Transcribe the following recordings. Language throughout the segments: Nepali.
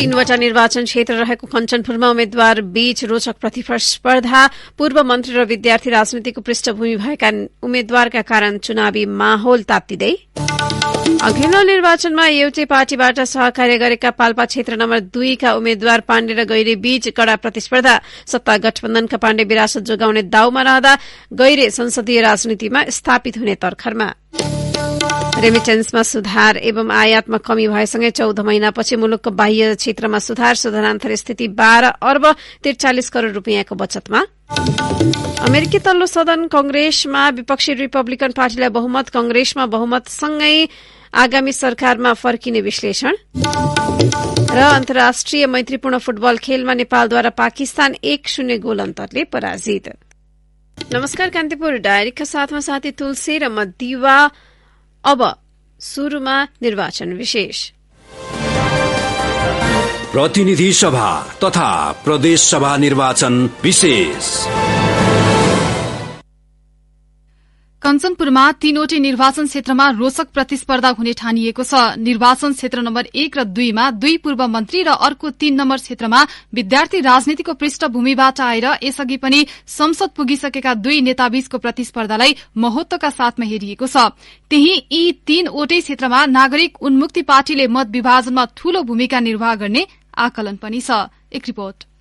तीनवटा निर्वाचन क्षेत्र रहेको कञ्चनपुरमा उम्मेद्वार बीच रोचक प्रतिस्पर्धा, पूर्व मन्त्री र विद्यार्थी राजनीतिको पृष्ठभूमि भएका उम्मेद्वारका कारण चुनावी माहौल तात्तिँदै, अघिल्लो निर्वाचनमा एउटै पार्टीबाट सहकार्य गरेका पाल्पा क्षेत्र नम्बर 2 का उम्मेद्वार पाण्डे र गैरे बीच कड़ा प्रतिस्पर्धा, सत्ता गठबन्धनका पाण्डे विरासत जोगाउने दाउमा रहँदा गैरे संसदीय राजनीतिमा स्थापित हुने तर्खरमा, रेमिटेन्समा सुधार एवं आयातमा कमी भएसँगै 14 महिनापछि मुलुकको बाह्य क्षेत्रमा सुधार, सुधारान्तर स्थिति 12 अर्ब 43 करोड़ रूपियाँको बचतमा, अमेरिकी तल्लो सदन कंग्रेसमा विपक्षी रिपब्लिकन पार्टीलाई बहुमत, कंग्रेसमा बहुमतसँगै आगामी सरकारमा फर्किने विश्लेषण र अन्तर्राष्ट्रिय मैत्रीपूर्ण फुटबल खेलमा नेपालद्वारा पाकिस्तान 1-0 गोल अन्तरले पराजित। नमस्कार, कान्तिपुर डायरीका साथमा साथी तुलसी र म दिवा। अब सुरुमा निर्वाचन विशेष। प्रतिनिधि सभा तथा प्रदेश सभा निर्वाचन विशेष। कञ्चनपुरमा 3वटै निर्वाचन क्षेत्रमा रोचक प्रतिस्पर्धा हुने ठानिएको छ। निर्वाचन क्षेत्र नम्बर 1 र 2 मा 2 पूर्व मन्त्री र अर्को 3 नम्बर क्षेत्रमा विद्यार्थी राजनीतिको पृष्ठभूमिबाट आएर यसअघि पनि संसद पुगिसकेका 2 नेताबीचको प्रतिस्पर्धालाई महत्वका साथमा हेरिएको छ। त्यही यी 3वटै क्षेत्रमा नागरिक उन्मुक्ति पार्टीले मत विभाजनमा ठूलो भूमिका निर्वाह गर्ने आकलन पनि छ। एक रिपोर्ट।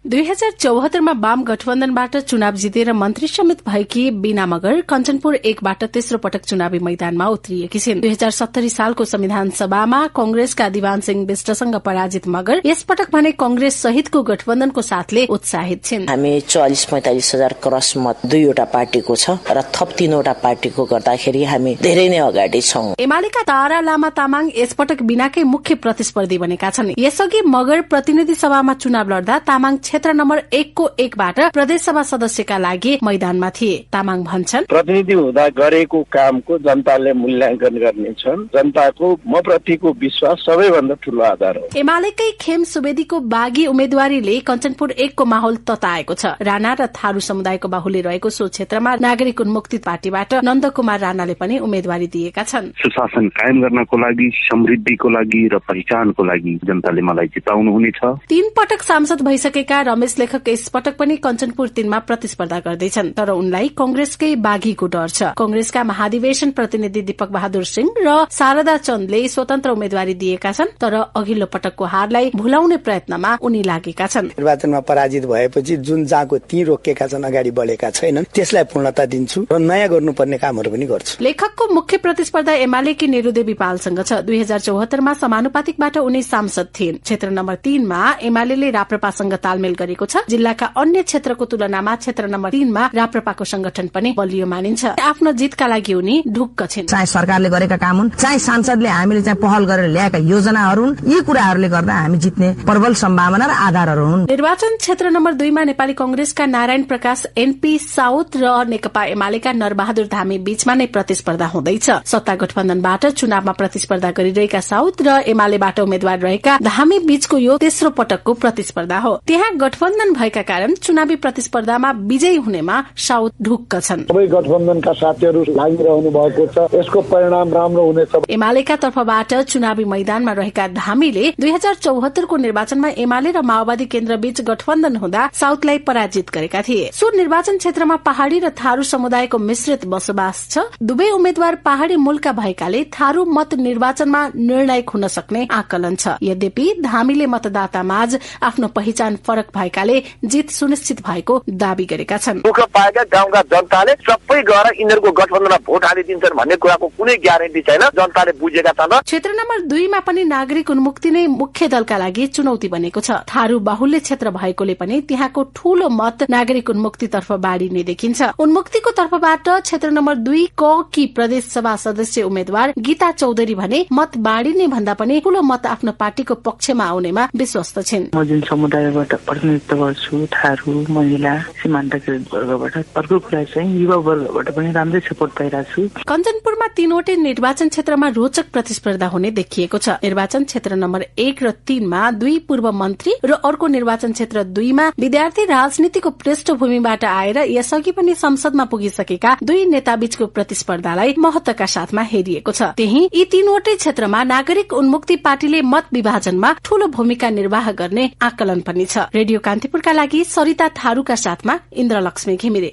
2074 मा वाम गठबन्धनबाट चुनाव जितेर मन्त्री समेत भएकी बीना मगर कञ्चनपुर 1 बाट तेस्रो पटक चुनावी मैदानमा उत्रिएकी छिन्। 2070 सालको संविधान सभामा कंग्रेसका दिवान सिंह विष्टसँग पराजित मगर यसपटक भने कंग्रेस सहितको गठबन्धनको साथले उत्साहित छिन्। हामी 40-45 हजार क्रस मत 2वटा पार्टीको छ र थप 3वटा पार्टीको गर्दाखेरि हामी धेरै नै अगाडि छौं। एमालेका तारा लामा तामाङ यसपटक बीनाकै मुख्य प्रतिस्पर्धी बनेका छन्। यसअघि मगर प्रतिनिधि सभामा चुनाव लड्दा तामाङ क्षेत्र नम्बर 1 को 1 बाट प्रदेशसभा सदस्यका लागि मैदानमा थिए। तामाङ भन्छन्, प्रतिनिधि हुँदा गरेको कामको जनताले मूल्याङ्कन गर्नेछन्। जनताको म प्रतिको विश्वास सबैभन्दा ठूलो आधार हो। एमालेकै खेम सुवेदीको बागी उम्मेदवारीले कञ्चनपुर 1 को माहौल तताएको छ। राणा र थारू समुदायको बाहुल्य रहेको सो क्षेत्रमा नागरिक उन्मुक्ति पार्टीबाट नन्दकुमार राणाले पनि उम्मेदवारी दिएका छन्। सुशासन कायम गर्नको लागि, समृद्धिको लागि र पहिचानको लागि जनताले मलाई जिताउनु हुनेछ। 3 पटक सांसद भइसकेका रमेश लेखक यसपटक पनि कञ्चनपुर 3 मा प्रतिस्पर्धा गर्दैछन्, तर उनलाई कंग्रेसकै बाघीको डर छ। कंग्रेसका महाधिवेशन प्रतिनिधि दीपक बहादुर सिंह र शारदा चन्दले स्वतन्त्र उम्मेदवारी दिएका छन्, तर अघिल्लो पटकको हारलाई भुलाउने प्रयत्नमा उनी लागेका छन्। निर्वाचनमा पराजित भएपछि जुन जाँको ती रोकेका छन्, अगाडि बढेका छैनन्, त्यसलाई पूर्णता दिन्छु र नयाँ गर्नुपर्ने कामहरू पनि गर्छु। लेखकको मुख्य प्रतिस्पर्धा एमालेकी नेरुदेवी पालसँग छ। 2074 मा समानुपातिकबाट उनी सांसद थिइन्। क्षेत्र नम्बर 3 मा एमालेले राप्रपासँग तालमेल गरेको छ। जिल्लाका अन्य क्षेत्रको तुलनामा क्षेत्र नम्बर 3 मा राप्रपाको संगठन पनि बलियो मानिन्छ। आफ्नो जितका लागि उनी ढुक्क छिन्। चाहे सरकारले गरेका काम हुन्, चाहे सांसदले हामीले चाहिँ पहल गरेर ल्याएका योजनाहरू हुन्, यी कुराहरूले गर्दा हामी जित्ने प्रबल सम्भावना र आधारहरू हुन्। निर्वाचन क्षेत्र नम्बर 2 मा नेपाली कंग्रेसका नारायण प्रकाश एनपी साउथ र नेकपा एमालेका नरबहादुर धामी बीचमा नै प्रतिस्पर्धा हुँदैछ। सत्ता गठबन्धनबाट चुनावमा प्रतिस्पर्धा गरिरहेका साउथ र एमालेबाट उम्मेद्वार रहेका धामी बीचको यो तेस्रो पटकको प्रतिस्पर्धा हो। त्यहाँ गठबन्धन भएका कारण चुनावी प्रतिस्पर्धामा विजयी हुनेमा साउथ ढुक्क छन्। सबै गठबन्धनका साथीहरू लागिरहनु भएको छ, यसको परिणाम राम्रो हुनेछ। एमालेका तर्फबाट चुनावी मैदानमा रहेका धामीले 2074 को निर्वाचनमा एमाले र माओवादी केन्द्र बीच गठबन्धन हुँदा साउथलाई पराजित गरेका थिए। सो निर्वाचन क्षेत्रमा पहाड़ी र थारू समुदायको मिश्रित बसोबास छ। दुवै उम्मेद्वार पहाड़ी मूलका भएकाले थारू मत निर्वाचनमा निर्णायक हुन सक्ने आकलन छ। यद्यपि धामीले मतदातामाझ आफ्नो पहिचान फरक भएकाले जित सुनिश्चित भएको दावी गरेका छन्। दुःख पाएका गाउँका जनताले सबै गएर यिनीहरूको गठबन्धनमा भोट हालिदिन्छन् भन्ने कुराको कुनै ग्यारेन्टी छैन, जनताले बुझेका छन्। क्षेत्र नम्बर 2 मा पनि नागरिक उन्मुक्ति नै मुख्य दलका लागि चुनौती बनेको छ। थारू बाहुल्य क्षेत्र भएकोले पनि त्यहाँको ठूलो मत नागरिक उन्मुक्ति तर्फ बाढिने देखिन्छ। उन्मुक्तिको तर्फबाट क्षेत्र नम्बर 2 क की प्रदेश सभा सदस्य उम्मेद्वार गीता चौधरी भने मत बाढिने भन्दा पनि ठूलो मत आफ्नो पार्टीको पक्षमा आउनेमा विश्वस्त छिन्। म जुन समुदायबाट प्रतिनिधित्व गर्छु थारू महिला सीमान्तकृत वर्गबाट। अर्को कुरा चाहिँ युवा वर्गबाट पनि राम्रै सपोर्ट पाइरहेको छु। कञ्चनपुरमा 3वटै निर्वाचन क्षेत्रमा रोचक प्रतिस्पर्धा हुने देखिएको छ। निर्वाचन क्षेत्र नम्बर 1 र 3 मा 2 पूर्व मन्त्री र अर्को निर्वाचन क्षेत्र 2 मा विद्यार्थी राजनीतिको पृष्ठभूमिबाट आएर यसअघि पनि संसदमा पुगिसकेका 2 नेताबीचको प्रतिस्पर्धालाई महत्वका साथमा हेरिएको छ। त्यही यी 3वटै क्षेत्रमा नागरिक उन्मुक्ति पार्टीले मत विभाजनमा ठूलो भूमिका निर्वाह गर्ने आकलन पनि छ। रेडियो कान्तिपुरका लागि सरिता थारूका साथमा इन्द्रलक्ष्मी घिमिरे।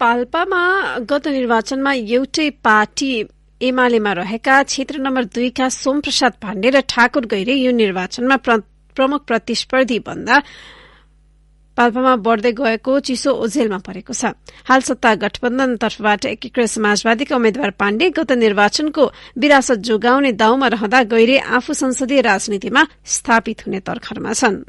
पाल्पामा गत निर्वाचनमा एउटै पार्टी एमालेमा रहेका क्षेत्र नम्बर 2 का सोमप्रसाद पाण्डे र ठाकुर गैरे यो निर्वाचनमा प्रमुख प्रतिस्पर्धी भन्दा पाल्पामा बढ़दै गएको चिसो ओझेलमा परेको छ। हाल सत्ता गठबन्धन तर्फबाट एकीकृत समाजवादीका उम्मेद्वार पाण्डे गत निर्वाचनको विरासत जोगाउने दाउमा रहँदा गैरे आफू संसदीय राजनीतिमा स्थापित हुने तर्खरमा छन्।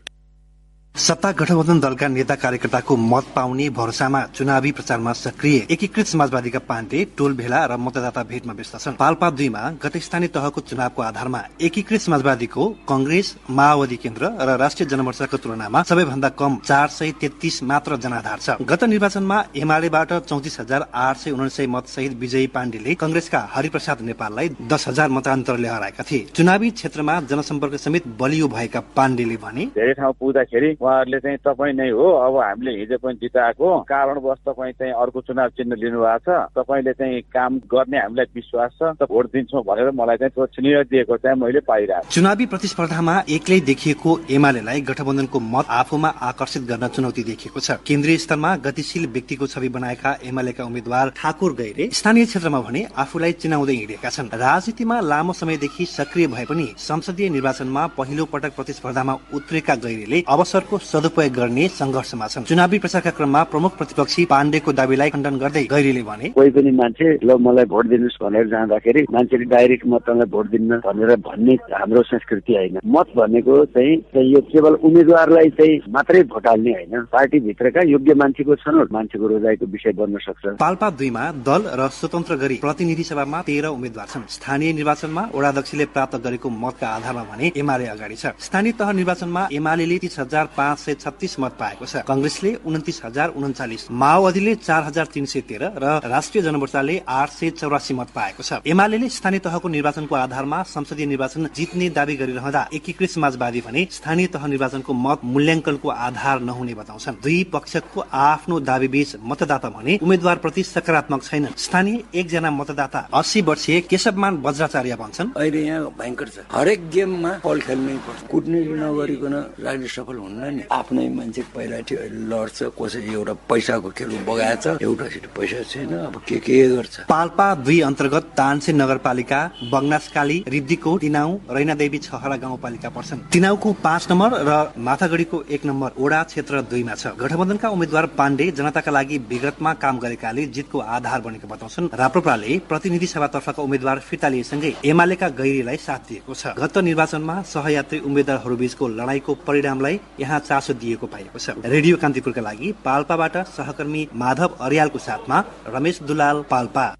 सत्ता गठबन्धन दलका नेता कार्यकर्ताको मत पाउने भरोसामा चुनावी प्रचारमा सक्रिय एकीकृत समाजवादीका पाण्डे टोल भेला र मतदाता भेटमा व्यस्त छन्। पाल्पा 2 मा गत स्थानीय तहको चुनावको आधारमा एकीकृत समाजवादीको कंग्रेस, माओवादी केन्द्र र राष्ट्रिय जनमोर्चाको तुलनामा सबैभन्दा कम 433 मात्र जनाधार छ। गत निर्वाचनमा एमालेबाट 34,849 मत सहित विजयी पाण्डेले कंग्रेसका हरिप्रसाद नेपाललाई 10,000 मतान्तरले हराएका थिए। चुनावी क्षेत्रमा जनसम्पर्क समेत बलियो भएका पाण्डेले भने धेरै ठाउँ पुग्दाखेरि उहाँहरूले चाहिँ तपाईँ नै हो, अब हामीले हिजो पनि जिताएको कारणवश तपाईँ चाहिँ अर्को चुनाव चिन्ह लिनु भएको छ, तपाईँले चाहिँ काम गर्ने हामीलाई विश्वास छ, त भोट दिन्छौँ भनेर मलाई चाहिँ त्यो छिनिएर दिएको चाहिँ मैले पाइरहेको। चुनावी प्रतिस्पर्धामा एक्लै देखिएको एमालेलाई गठबन्धनको मत आफूमा आकर्षित गर्न चुनौती देखिएको छ। केन्द्रीय स्तरमा गतिशील व्यक्तिको छवि बनाएका एमालेका उम्मेद्वार ठाकुर गैरे स्थानीय क्षेत्रमा भने आफूलाई चिनाउँदै हिँडेका छन्। राजनीतिमा लामो समयदेखि सक्रिय भए पनि संसदीय निर्वाचनमा पहिलो पटक प्रतिस्पर्धामा उत्रेका गैरेले अवसरको सदुपयोग गर्ने संघर्षमा छन्। चुनावी प्रचारका क्रममा प्रमुख प्रतिपक्षी पाण्डेको दावीलाई खण्डन गर्दै गैरेले भने कोही पनि मान्छे ल मलाई भोट दिनुस् भनेर जाँदाखेरि मान्छेले डाइरेक्ट म तँलाई भोट दिन्न भनेर भन्ने हाम्रो संस्कृति होइन। मत भनेको चाहिँ यो केवल उम्मेद्वारलाई चाहिँ मात्रै भोट हाल्ने होइन, पार्टी भित्रका योग्य मान्छेको छनौट मान्छेको रोजाइको विषय बन्न सक्छ। पाल्पा 2 मा दल र स्वतन्त्र गरी प्रतिनिधि सभामा 13 उम्मेद्वार छन्। स्थानीय निर्वाचनमा वडाध्यक्षले प्राप्त गरेको मतका आधारमा भने एमाले अगाडि छ। स्थानीय तह निर्वाचनमा एमालेले 30,536 मत पाएको छ। कंग्रेसले 29,039, माओवादीले 4,313 र राष्ट्रिय जनमोर्चाले 884 मत पाएको छ। एमालेले स्थानीय तहको निर्वाचनको आधारमा संसदीय निर्वाचन जित्ने दावी गरिरहँदा एकीकृत समाजवादी भने स्थानीय तह निर्वाचनको मत मूल्याङ्कनको आधार नहुने बताउँछन्। दुई पक्षको आफ्नो दावीबीच मतदाता भने उम्मेद्वार प्रति सकारात्मक छैनन्। स्थानीय एकजना मतदाता 80 वर्षीय केशवमान वज्राचार्य भन्छन् अहिले यहाँ भयंकर छ, हरेक गेममा फल खेल्नै पर्छ, कुटनीति नगरिकन राजनीति सफल हुन्न नि। आफ्नै मान्छे पहिला लड्छ, कसै एउटा पैसाको खेल बगाएछ, एउटा पैसा छैन, अब के गर्छ। पाल्पा 2 अन्तर्गत तानसेन नगरपालिका, बगनासकाली, रिब्दीकोट, तिनाउ, रैनादेवी छहरा गाउँपालिका पर्छन्। तिनाउको 5 नम्बर र माथागढीको 1 नम्बर ओडा क्षेत्र 2 मा छ। गठबन्धनका उम्मेद्वार पाण्डे जनताका लागि विगतमा काम गरेकाले जितको आधार बनेको बताउँछन्। राप्रपाले प्रतिनिधि सभातर्फका उम्मेद्वार फिर्ता लिएसँगै एमालेका गैरीलाई साथ दिएको छ। गत निर्वाचनमा सहयात्री उम्मेद्वारहरूबीचको लडाईँको परिणामलाई यहाँ चासो दिएको पाइएको छ। रेडियो कान्तिपुरका लागि पाल्पाबाट सहकर्मी माधव अर्यालको साथमा रमेश दुलाल, पाल्पा।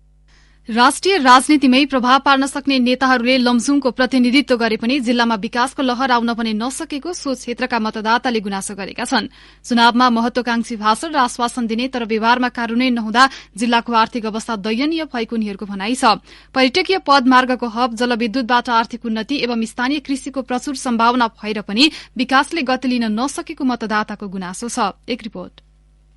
राष्ट्रिय राजनीतिमै प्रभाव पार्न सक्ने नेताहरूले लमजुङको प्रतिनिधित्व गरे पनि जिल्लामा विकासको लहर आउन पनि नसकेको सो क्षेत्रका मतदाताले गुनासो गरेका छन्। चुनावमा महत्वाकांक्षी भाषण र आश्वासन दिने तर व्यवहारमा कार्यान्वयन नहुँदा जिल्लाको आर्थिक अवस्था दयनीय भएको उनीहरूको भनाइ छ। पर्यटकीय पदमार्गको हब, जलविद्युतबाट आर्थिक उन्नति एवं स्थानीय कृषिको प्रचुर सम्भावना भएर पनि विकासले गति लिन नसकेको मतदाताको गुनासो छ। एक रिपोर्ट।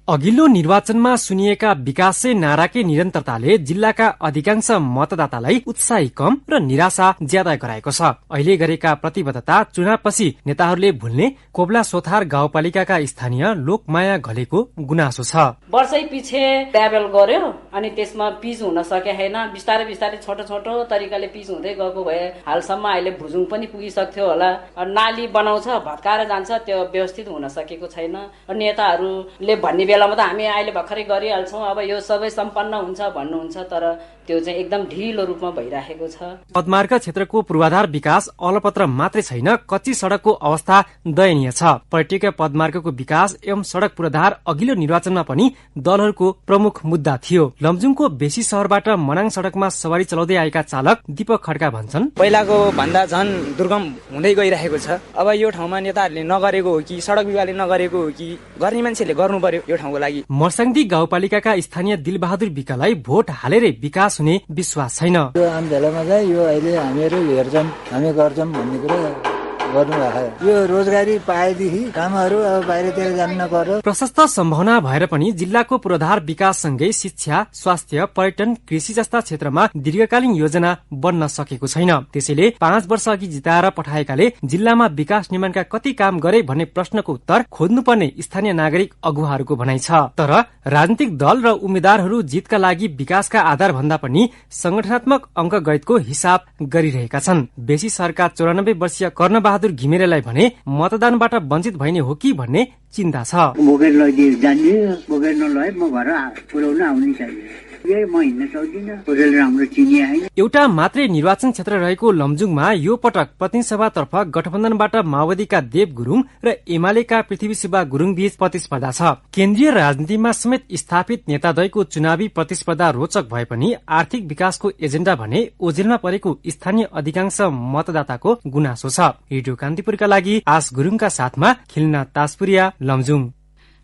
अघिल्लो निर्वाचनमा सुनिएका विकासै नाराकै निरन्तरताले जिल्लाका अधिकांश मतदातालाई उत्साही कम र निराशा ज्यादा गराएको छ। अहिले गरेका प्रतिबद्धता चुनावपछि नेताहरूले भुल्ने कोब्ला सोथार गाउँपालिकाका स्थानीय लोकमाया घलेको गुनासो छ। वर्षै पछि ट्याबल गर्यो अनि त्यसमा पिच हुन सके छैन, बिस्तारै बिस्तारै छोटो छोटो तरिकाले पिच हुँदै गएको भए हालसम्म अहिले भुजुङ पनि पुगिसक्थ्यो होला। नाली बनाउँछ, भत्काएर जान्छ, त्यो व्यवस्थित हुन सकेको छैन। नेताहरूले भन्ने बेलामा त हामी अहिले भर्खरै गरिहाल्छौँ, अब यो सबै सम्पन्न हुन्छ भन्नुहुन्छ, तर त्यो चाहिँ एकदम ढिलो रूपमा भइराखेको छ। पदमार्ग क्षेत्रको पूर्वाधार विकास अलपत्र मात्रै छैन, कच्ची सड़कको अवस्था दयनीय छ। पर्यटकीय पदमार्गको विकास एवं सड़क पूर्वाधार अघिल्लो निर्वाचनमा पनि दलहरूको प्रमुख मुद्दा थियो। लमजुङको बेसी सहरबाट मनाङ सड़कमा सवारी चलाउँदै आएका चालक दीपक खड्का भन्छन्, पहिलाको भन्दा झन् दुर्गम हुँदै गइरहेको छ। अब यो ठाउँमा नेताहरूले नगरेको हो कि सड़क विभागले नगरेको हो कि गर्ने मान्छेले गर्नु पर्यो यो ठाउँको लागि। मर्साङदी गाउँपालिकाका स्थानीय दिलबहादुर विकलाई भोट हालेरै विकास हुने विश्वास छैन। यो आम भेलामा चाहिँ यो अहिले हामीहरू हेर्छौँ हामी गर्छौँ भन्ने कुरा गर्नुभएको। यो रोजगारी पाएदेखि कामहरू अब बाहिरतिर जानु नपर्यो। प्रशस्त सम्भावना भएर पनि जिल्लाको पूर्वाधार विकाससँगै शिक्षा, स्वास्थ्य, पर्यटन, कृषि जस्ता क्षेत्रमा दीर्घकालीन योजना बन्न सकेको छैन। त्यसैले 5 वर्ष अघि जिताएर पठाएकाले जिल्लामा विकास निर्माणका कति काम गरे भन्ने प्रश्नको उत्तर खोज्नुपर्ने स्थानीय नागरिक अगुवाहरूको भनाइ छ। तर राजनीतिक दल र उम्मेद्वारहरू जितका लागि विकासका आधार भन्दा पनि संगठनात्मक अङ्कगणितको हिसाब गरिरहेका छन्। बेसी सरकार 94 वर्षीय कर्णबहादुर घिमिरेलाई भने मतदानबाट वञ्चित भइने हो कि भन्ने चिन्ता छ। बोकेर लैदिए जान्ने, बोकेर नलए म घर पुर्याउन आउनै चाहिए। म हिँड्न सक्दिनँ, कोरेल राम्रो चिनिए हैन। एउटा मात्रै निर्वाचन क्षेत्र रहेको लमजुङमा यो पटक प्रतिनिधि सभातर्फ गठबन्धनबाट माओवादीका देव गुरुङ र एमालेका पृथ्वी शिवा गुरुङ बीच प्रतिस्पर्धा छ। केन्द्रीय राजनीतिमा समेत स्थापित नेताद्वयको चुनावी प्रतिस्पर्धा रोचक भए पनि आर्थिक विकासको एजेन्डा भने ओझेलमा परेको स्थानीय अधिकांश मतदाताको गुनासो छ। रेडियो कान्तिपुरका लागि आस गुरुङका साथमा खिलना ताजपुरिया, लमजुङ।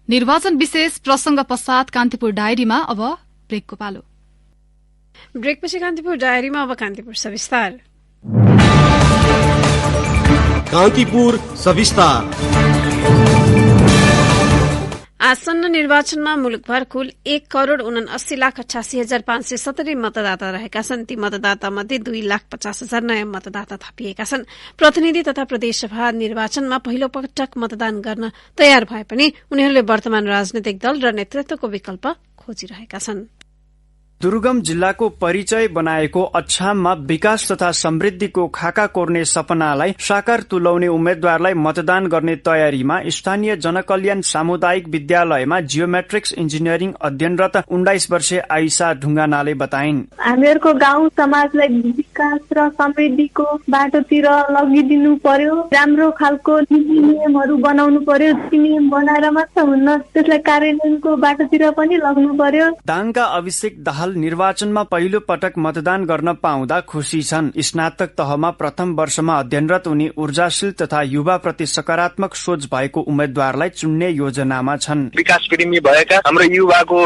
निर्वाचन विशेष प्रसंग पश्चात कान्तिपुर डायरीमा अब ब्रेकको पालो। ब्रेकपछि कान्तिपुर डायरीमा अब कान्तिपुर सविस्तार। कान्तिपुर सविस्तार। आसन्न निर्वाचनमा मुलुकभर कुल 1,79,88,570 मतदाता रहेका छन्। ती मतदाता मध्ये 2,50,000 नयाँ मतदाता थपिएका छन्। प्रतिनिधि तथा प्रदेशसभा निर्वाचनमा पहिलो पटक मतदान गर्न तयार भए पनि उनीहरूले वर्तमान राजनैतिक दल र नेतृत्वको विकल्प खोजिरहेका छन्। दुर्गम जिल्लाको परिचय बनाएको अछाममा विकास तथा समृद्धिको खाका कोर्ने सपनालाई साकार तुल्याउने उम्मेद्वारलाई मतदान गर्ने तयारीमा स्थानीय जनकल्याण सामुदायिक विद्यालयमा जियोमेट्रिक्स इन्जिनियरिङ अध्ययनरत 19 वर्षीय आइसा ढुङ्गानाले बताइन्। हामीहरूको गाउँ समाजलाई विकास र समृद्धिको बाटोतिर लगिदिनु पर्यो। राम्रो खालको नियमहरू बनाउनु पर्यो। नियम बनाएर मात्र हुन्न, त्यसलाई कार्यान्वयनको बाटोतिर पनि लग्नु पर्यो। दाङका अभिषेक दाहाल निर्वाचनमा पहिलो पटक मतदान गर्न पाउँदा खुशी छन्। स्नातक तहमा प्रथम वर्षमा अध्ययनरत उनी ऊर्जाशील तथा युवाप्रति सकारात्मक सोच भएको उम्मेद्वारलाई चुन्ने योजनामा छन्। विकास प्रेमी भएका हाम्रो युवाको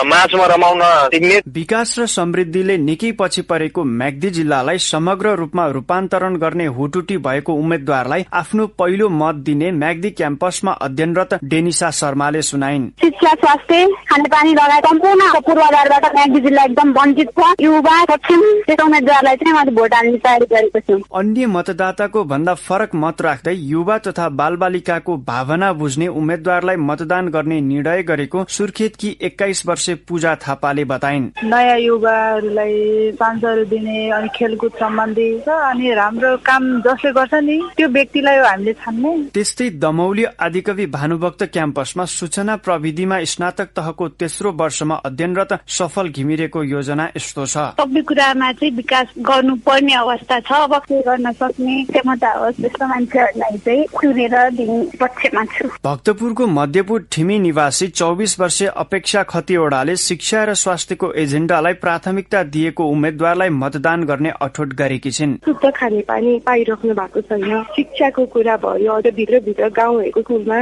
माझमा रमाउन सिक्ने। विकास र समृद्धिले निकै पछि परेको म्याग्दी जिल्लालाई समग्र रूपमा रूपान्तरण गर्ने हुटुटी भएको उम्मेद्वारलाई आफ्नो पहिलो मत दिने म्याग्दी क्याम्पसमा अध्ययनरत डेनिसा शर्माले सुनाइन्। शिक्षा, स्वास्थ्य, खानेपानी लगायत सम्पूर्ण पूर्वाधारबाट म्याग्दी जिल्ला एकदम वञ्चित छ। युवा सक्षम त्यस उम्मेद्वारलाई चाहिँ मैले भोट हाल्ने तयारी गरेको छु। अन्य मतदाताको भन्दा फरक मत राख्दै युवा तथा बालबालिकाको भावना बुझ्ने उम्मेद्वारलाई मतदान गर्ने निर्णय गरेको सुर्खेतकी 21 वर्षीय पूजा थापाले बताइन्। नयाँ युवाहरूलाई चान्सहरू दिने अनि खेलकुद सम्बन्धी छ अनि राम्रो काम जसले गर्छ नि त्यो व्यक्तिलाई हामीले छान्ने। त्यस्तै दमौली आदिकवि भानुभक्त क्याम्पसमा सूचना प्रविधिमा स्नातक तहको तेस्रो वर्षमा अध्ययनरत सफल घिमिरेको योजना यस्तो छ। सबै कुरामा चाहिँ विकास गर्नुपर्ने अवस्था छ। अब के गर्न सक्ने क्षमता होस् त्यस्तो मान्छेहरूलाई चाहिँ चुनेर दिने पक्षमा छु। भक्तपुरको मध्यपुर ठिमी निवासी 24 वर्षीय अपेक्षा खतिवड़ाले शिक्षा र स्वास्थ्यको एजेन्डालाई प्राथमिकता दिएको उम्मेद्वारलाई मतदान गर्ने अठोट गरेकी छिन्। शुद्ध खानेपानी पाइराख्नु भएको छैन। शिक्षाको कुरा भयो, अझ भित्र गाउँहरूको स्कुलमा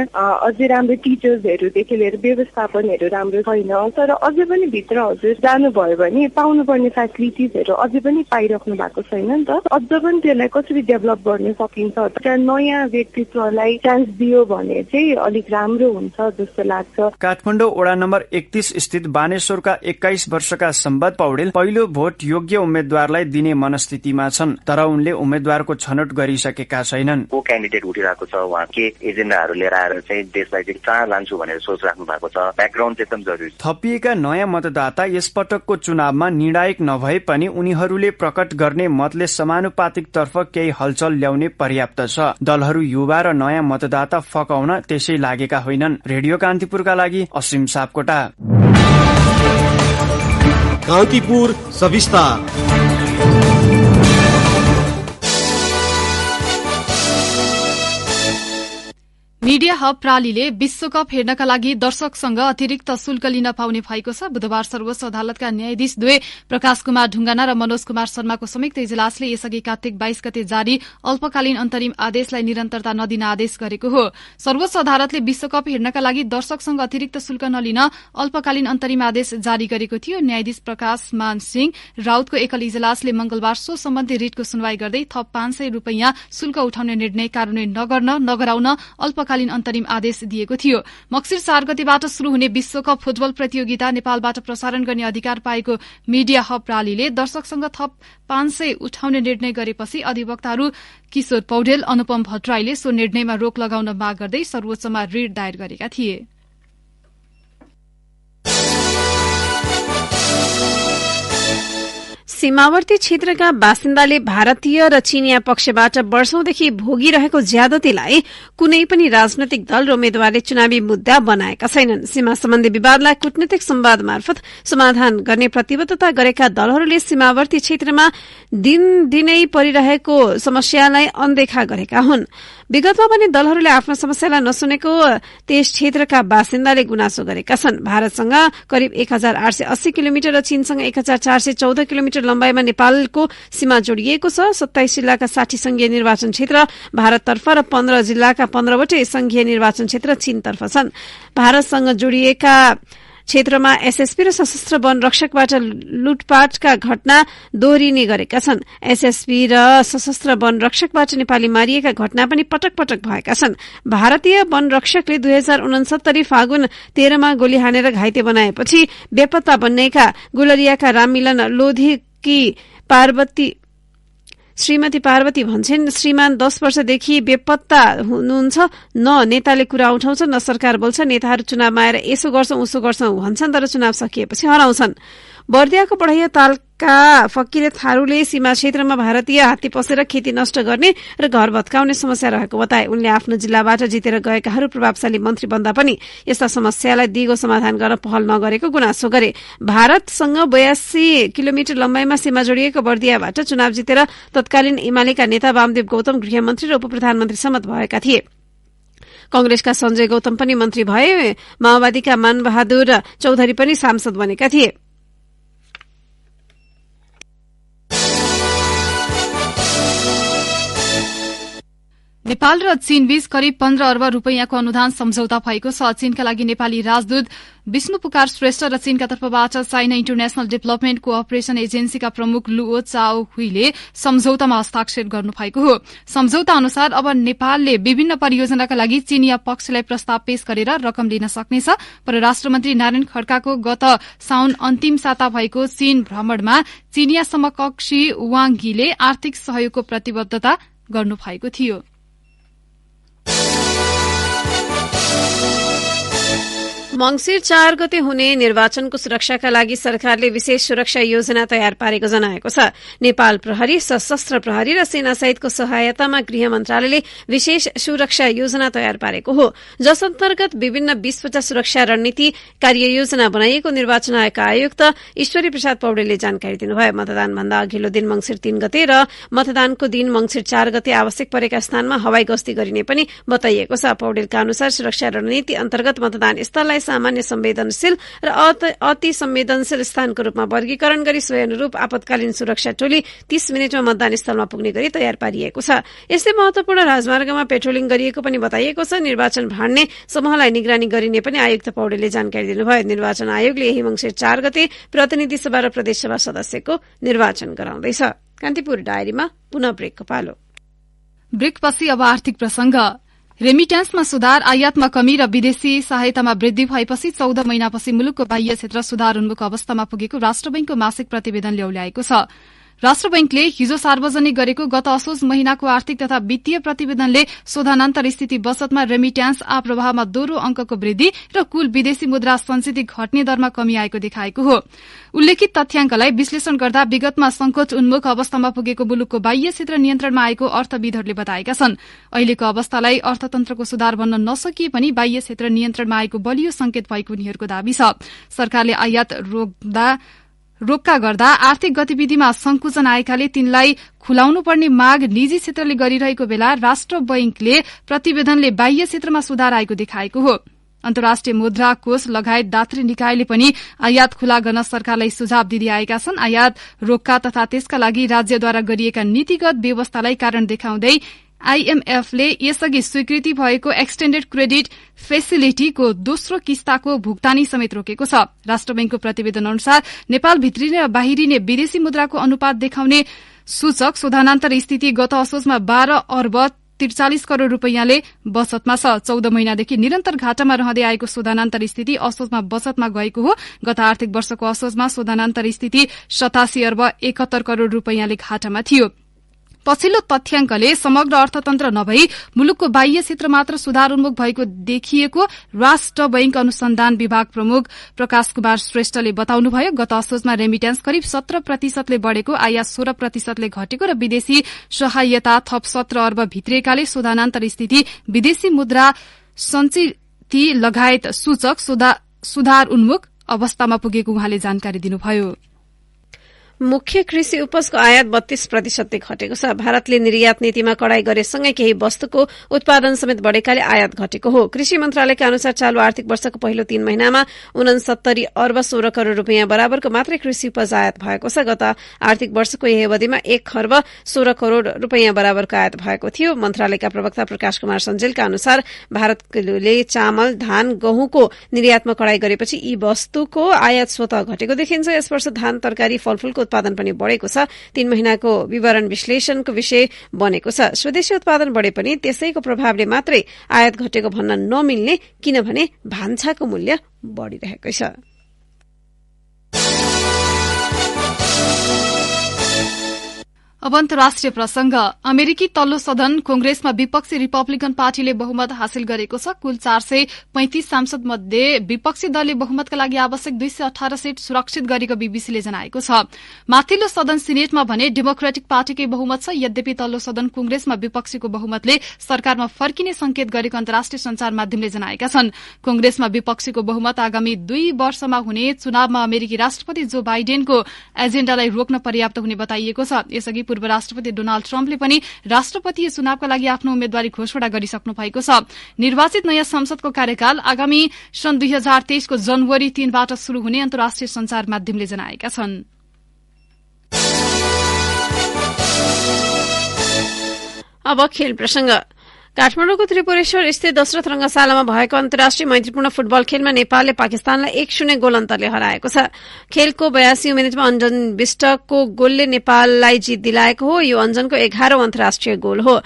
अझै राम्रो टिचर्सहरूदेखि लिएर व्यवस्थापनहरू राम्रो छैन। तर अझै पनि भित्र हजुर जानुभयो भने पाउनुपर्ने फेसिलिटिजहरू अझै पनि पाइराख्नु भएको छैन नि त। अझ पनि त्यसलाई कसरी डेभलप गर्न सकिन्छ, नयाँ व्यक्तित्वलाई चान्स दियो भने चाहिँ अलिक राम्रो हुन्छ जस्तो लाग्छ। काठमाडौँ वडा नम्बर 31 स्थित बानेश्वरका 21 वर्षका सम्बत पौडेल पहिलो भोट योग्य उम्मेद्वारलाई दिने मनस्थितिमा छन्। तर उनले उम्मेद्वारको छनौट गरिसकेका छैनन्। को क्यान्डिडेट उठिरहेको छ, उहाँ के एजेन्डाहरू लिएर आएर चाहिँ देशलाई चाहिँ कहाँ लान्छु भनेर सोच राख्नु भएको छ। ब्याकग्राउन्ड चाहिँ एकदम जरुरी छ। थपिएका नयाँ मतदाता यसपटकको चुनावमा निर्णायक नभए पनि उनीहरूले प्रकट गर्ने मतले समानुपातिक तर्फ केही हलचल ल्याउने पर्याप्त छ। दलहरू युवा र नयाँ मतदाता फकाउन त्यसै लागेका होइनन्। रेडियो कान्तिपुरका लागि असीम सापकोटा। कान्तिपुर सविस्तार। मीडिया हब प्रालीले विश्वकप हेर्नका लागि दर्शकसँग अतिरिक्त शुल्क लिन पाउने भएको छ। बुधबार सर्वोच्च अदालतका न्यायाधीश द्वय प्रकाश कुमार ढुङ्गाना र मनोज कुमार शर्माको संयुक्त इजलासले यसअघि कार्तिक 22 गते जारी अल्पकालीन अन्तरिम आदेशलाई निरन्तरता नदिन आदेश गरेको हो। सर्वोच्च अदालतले विश्वकप हेर्नका लागि दर्शकसँग अतिरिक्त शुल्क नलिन अल्पकालीन अन्तरिम आदेश जारी गरेको थियो। न्यायाधीश प्रकाश मान सिंह राउतको एकल इजलासले मंगलबार सो सम्बन्धी रिटको सुनवाई गर्दै थप 500 रुपैयाँ शुल्क उठाउने निर्णय कार्यान्वयन नगराउन अल्पकालीन अन्तरिम आदेश दिएको थियो। मक्सिर 4 गतेबाट शुरू हुने विश्वकप फुटबल प्रतियोगिता नेपालबाट प्रसारण गर्ने अधिकार पाएको मीडिया हब प्रालीले दर्शकसँग थप 500 उठाउने निर्णय गरेपछि अधिवक्ताहरू किशोर पौडेल, अनुपम भट्टराईले सो निर्णयमा रोक लगाउन माग गर्दै सर्वोच्चमा रिट दायर गरेका थिए। सीमावर्ती क्षेत्रका बासिन्दाले भारतीय र चीनिया पक्षबाट वर्षौंदेखि भोगिरहेको ज्यादतीलाई कुनै पनि राजनैतिक दल र उम्मेद्वारले चुनावी मुद्दा बनाएका छैनन्। सीमा सम्बन्धी विवादलाई कूटनीतिक संवाद मार्फत समाधान गर्ने प्रतिबद्धता गरेका दलहरूले सीमावर्ती क्षेत्रमा दिनदिनै परिरहेको समस्यालाई अनदेखा गरेका हुन्। विगतमा पनि दलहरूले आफ्नो समस्यालाई नसुनेको त्यस क्षेत्रका बासिन्दाले गुनासो गरेका छन्। भारतसँग करिब 1880 किलोमिटर र चीनसँग 1414 किलोमिटर लम्बाइमा नेपालको सीमा जोडिएको छ। 27 जिल्लाका 60 संघीय निर्वाचन क्षेत्र भारततर्फ र 15 जिल्लाका 15वटै संघीय निर्वाचन क्षेत्र चीनतर्फ छन्। भारतसँग जोडिएका क्षेत्रमा एसएसपी र सशस्त्र वन रक्षकबाट लुटपाटका घटना दोहोरिने गरेका छन्। एसएसपी र सशस्त्र वन रक्षकबाट नेपाली मारिएका घटना पनि पटक पटक भएका छन्। भारतीय वन रक्षकले 2069 फागुन 13 मा गोली हानेर घाइते बनाएपछि बेपत्ता बन्नेका गुलरियाका राममिलन लोधीकी श्रीमती पार्वती भन्छन्, श्रीमान 10 वर्षदेखि बेपत्ता हुनुहुन्छ। न नेताले कुरा उठाउँछ न सरकार बोल्छ। नेताहरू चुनावमा आएर यसो गर्छौं उसो गर्छौं भन्छन् तर चुनाव सकिएपछि हराउँछन्। बर्दियाको बढैया तालका फकिरे थारूले सीमा क्षेत्रमा भारतीय हात्ती पसेर खेती नष्ट गर्ने र घर भत्काउने समस्या रहेको बताए। उनले आफ्नो जिल्लाबाट जितेर गएकाहरू प्रभावशाली मन्त्री बन्दा पनि यस्ता समस्यालाई दिगो समाधान गर्न पहल नगरेको गुनासो गरे। भारतसँग 82 किलोमिटर लम्बाइमा सीमा जोडिएको बर्दियाबाट चुनाव जितेर तत्कालीन एमालेका नेता वामदेव गौतम गृहमन्त्री र उपप्रधानमन्त्री सम्मत भएका थिए। कंग्रेसका संजय गौतम पनि मन्त्री भए। माओवादीका मानबहादुर चौधरी पनि सांसद बनेका थिए। नेपाल र चीनबीच करिब 15 अर्ब रूपैयाँको अनुदान सम्झौता भएको छ। चीनका लागि नेपाली राजदूत विष्णु पुकार श्रेष्ठ र चीनका तर्फबाट चाइना इन्टरनेशनल डेभलपमेन्ट कोअपरेशन एजेन्सीका प्रमुख लुओ चाओ हुईले सम्झौतामा हस्ताक्षर गर्नुभएको हो। सम्झौता अनुसार अब नेपालले विभिन्न परियोजनाका लागि चीनिया पक्षलाई प्रस्ताव पेश गरेर रकम लिन सक्नेछ। परराष्ट्र मन्त्री नारायण खड्काको गत साउन अन्तिम साता भएको चीन भ्रमणमा चीनिया समकक्षी वाङ यीले आर्थिक सहयोगको प्रतिबद्धता गर्नुभएको थियो। मंगिर 4 गते हुने निर्वाचनको सुरक्षाका लागि सरकारले विशेष सुरक्षा योजना तयार पारेको जनाएको छ। नेपाल प्रहरी, सशस्त्र प्रहरी र सेना सहितको सहायतामा गृह मन्त्रालयले विशेष सुरक्षा योजना तयार पारेको हो, जस अन्तर्गत विभिन्न 20 सुरक्षा रणनीति कार्ययोजना बनाइएको निर्वाचन आयोगका आयुक्त ईश्वरी प्रसाद पौडेलले जानकारी दिनुभयो। मतदानभन्दा अघिल्लो दिन मंगिर 3 गते र मतदानको दिन मंगिर 4 गते आवश्यक परेका स्थानमा हवाई गस्ती गरिने पनि बताइएको छ। पौडेलका अनुसार सुरक्षा रणनीति अन्तर्गत मतदान स्थललाई सामान्य संवेदनशील र अति संवेदनशील स्थानको रूपमा वर्गीकरण गरी सोही अनुरूप आपतकालीन सुरक्षा टोली 30 मिनटमा मतदान स्थलमा पुग्ने गरी तयार पारिएको छ। यस्तै महत्वपूर्ण राजमार्गमा पेट्रोलिङ गरिएको पनि बताइएको छ। निर्वाचन भाड्ने समूहलाई निगरानी गरिने पनि आयुक्त पौडेलले जानकारी दिनुभयो। निर्वाचन आयोगले यही मंगिर 4 गते प्रतिनिधि सभा र प्रदेशसभा सदस्यको निर्वाचन गराउँदैछ। कान्तिपुर डायरीमा पुनः ब्रेकको पालो। ब्रेकपछि अब आर्थिक प्रसंग। रेमिट्यान्समा सुधार, आयातमा कमी र विदेशी सहायतामा वृद्धि भएपछि 14 महिनापछि मुलुकको बाह्य क्षेत्र सुधार उन्मुख अवस्थामा पुगेको राष्ट्र बैंकको मासिक प्रतिवेदनले औल्याएको छ। राष्ट्र बैंकले हिजो सार्वजनिक गरेको गत असोज महिनाको आर्थिक तथा वित्तीय प्रतिवेदनले शोधानन्तर स्थिति बचतमा रेमिट्यान्स आप्रवाहमा दोहोरो अंकको वृद्धि र कुल विदेशी मुद्रा संचित घट्ने दरमा कमी आएको देखाएको हो। उल्लेखित तथ्याङ्कलाई विश्लेषण गर्दा विगतमा संकोच उन्मुख अवस्थामा पुगेको मुलुकको बाह्य क्षेत्र नियन्त्रणमा आएको अर्थविदहरूले बताएका छन्। अहिलेको अवस्थालाई अर्थतन्त्रको सुधार भन्न नसकिए पनि बाह्य क्षेत्र नियन्त्रणमा आएको बलियो संकेत भएको उनीहरूको दावी छ। सरकारले आयात रोक्दा रोक्का गर्दा आर्थिक गतिविधिमा संकुचन आएकाले तिनलाई खुलाउनु पर्ने माग निजी क्षेत्रले गरिरहेको बेला राष्ट्र बैंकले प्रतिवेदनले बाह्य क्षेत्रमा सुधार आएको देखाएको हो। अन्तर्राष्ट्रिय मुद्रा कोष लगायत दात्री निकायले पनि आयात खुला गर्न सरकारलाई सुझाव दिँदै आएका छन्। आयात रोक्का तथा त्यसका लागि राज्यद्वारा गरिएका नीतिगत व्यवस्थालाई कारण देखाउँदै आईएमएफले यसअघि स्वीकृति भएको एक्सटेन्डेड क्रेडिट फेसिलिटीको दोस्रो किस्ताको भुक्तानी समेत रोकेको छ। राष्ट्र बैंकको प्रतिवेदन अनुसार नेपाल भित्रिने र बाहिरिने विदेशी मुद्राको अनुपात देखाउने सूचक शोधनान्तर स्थिति गत असोजमा 12 अर्ब 43 करोड़ रूपियाँले बचतमा छ। 14 महिनादेखि निरन्तर घाटामा रहँदै आएको शोधनान्तर स्थिति असोजमा बचतमा गएको हो। गत आर्थिक वर्षको असोजमा शोधनान्तर स्थिति 87 अर्ब 71 करोड़ रूपियाँले घाटामा थियो। पछिल्लो तथ्याङ्कले समग्र अर्थतन्त्र नभई मुलुकको बाह्य क्षेत्र मात्र सुधारोन्मुख भएको देखिएको राष्ट्र बैंक अनुसन्धान विभाग प्रमुख प्रकाश कुमार श्रेष्ठले बताउनुभयो। गत असोजमा रेमिट्यान्स करिब 17% बढ़ेको, आयात 16% घटेको र विदेशी सहायता थप 17 अर्ब भित्रिएकाले शोधनान्तर स्थिति, विदेशी मुद्रा सञ्चित लगायत सूचक सुधार उन्मुख अवस्थामा पुगेको उहाँले जानकारी दिनुभयो। मुख्य कृषि उपजको आयात 32% घटेको छ। भारतले निर्यात नीतिमा कडाई गरेसँगै केही वस्तुको उत्पादन समेत बढ़ेकाले आयात घटेको हो। कृषि मन्त्रालयका अनुसार चालू आर्थिक वर्षको पहिलो 3 महिनामा 69 अर्ब 16 करोड़ रूपियाँ बराबरको मात्रै कृषि उपज आयात भएको छ। गत आर्थिक वर्षको यही अवधिमा 1 खर्ब 16 करोड़ रूपियाँ बराबरको आयात भएको थियो। मन्त्रालयका प्रवक्ता प्रकाश कुमार सञ्जेलका अनुसार भारतले चामल, धान, गहुँको निर्यातमा कडाई गरेपछि यी वस्तुको आयात स्वतः घटेको देखिन्छ। यस वर्ष धान, तरकारी, फलफूलको उत्पादन पनि बढ़ेको छ। 3 महिनाको विवरण विश्लेषणको विषय बनेको छ। स्वदेशी उत्पादन बढ़े पनि त्यसैको प्रभावले मात्रै आयात घटेको भन्न नमिल्ने, किनभने भान्साको मूल्य बढ़िरहेकै छ। अब अन्तर्राष्ट्रिय प्रसंग। अमेरिकी तल्लो सदन कांग्रेसमा विपक्षी रिपब्लिकन पार्टीले बहुमत हासिल गरेको छ। कुल 435 सांसद मध्ये विपक्षी दलले बहुमतका लागि आवश्यक 218 सीट सुरक्षित गरेको बीबीसीले जनाएको छ। माथिल्लो सदन सिनेटमा भने डेमोक्रेटिक पार्टीकै बहुमत छ। यद्यपि तल्लो सदन कांग्रेसमा विपक्षीको बहुमतले सरकारमा फर्किने संकेत गरेको अन्तर्राष्ट्रिय संचार माध्यमले जनाएका छन्। कांग्रेसमा विपक्षीको बहुमत आगामी 2 वर्षमा हुने चुनावमा अमेरिकी राष्ट्रपति जो बाइडेनको एजेण्डालाई रोक्न पर्याप्त हुने बताइएको छ। यसअघि पूर्व राष्ट्रपति डोनाल्ड ट्रम्पले पनि राष्ट्रपतीय चुनावका लागि आफ्नो उम्मेद्वारी घोषणा गरिसक्नु भएको छ। निर्वाचित नयाँ संसदको कार्यकाल आगामी सन् 2023 को जनवरी 3 बाट शुरू हुने अन्तर्राष्ट्रिय संचार माध्यमले जनाएका छन्। अब खेल प्रसंग। काठमाडौँको त्रिपुरेश्वर स्थित दशरथ रंगशालामा भएको अन्तर्राष्ट्रिय मैत्रीपूर्ण फुटबल खेलमा नेपालले पाकिस्तानलाई 1-0 गोल अन्तरले हराएको छ। खेलको 82 मिनटमा अन्जन विष्टको गोलले नेपाललाई जित दिलाएको हो। यो अन्जनको 11औं अन्तर्राष्ट्रिय गोल हो।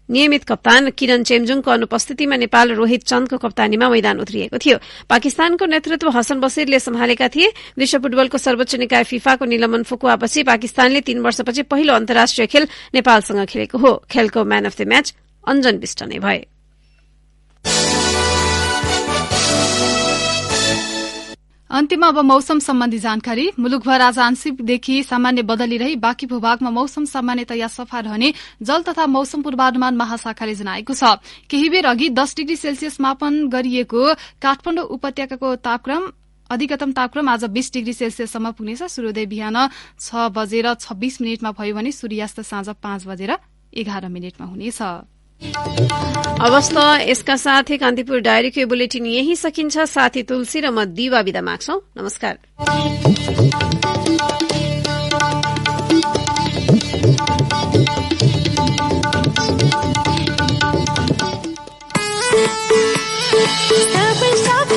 नियमित कप्तान किरण चेम्जुङको अनुपस्थितिमा नेपाल रोहित चन्दको कप्तानीमा मैदान उत्रिएको थियो। पाकिस्तानको नेतृत्व हसन बशीरले सम्हालेका थिए। विश्व फुटबलको सर्वोच्च निकाय फिफाको निलम्बन फुकुवापछि पाकिस्तानले 3 वर्षपछि पहिलो अन्तर्राष्ट्रिय खेल नेपालसँग खेलेको हो। खेलको म्यान अफ द म्याच अन्जन विष्ट नै भए। अन्त्यमा अब मौसम सम्बन्धी जानकारी। मुलुकभर आज आंशिकदेखि सामान्य बदली रही बाँकी भूभागमा मौसम सामान्यतया सफा रहने जल तथा मौसम पूर्वानुमान महाशाखाले जनाएको छ। केही बेर अघि 10 डिग्री सेल्सियस मापन गरिएको काठमाडौँ उपत्यकाको अधिकतम तापक्रम आज 20 डिग्री सेल्सियससम्म पुग्नेछ। सूर्योदय बिहान 6:26 भयो भने सूर्यास्त साँझ 5:11 हुनेछ। अवस्थ यसका साथै कान्तिपुर डायरीको बुलेटिन यही सकिन्छ। साथी तुलसी र म दिवा बिदा माग्छौं। नमस्कार। सब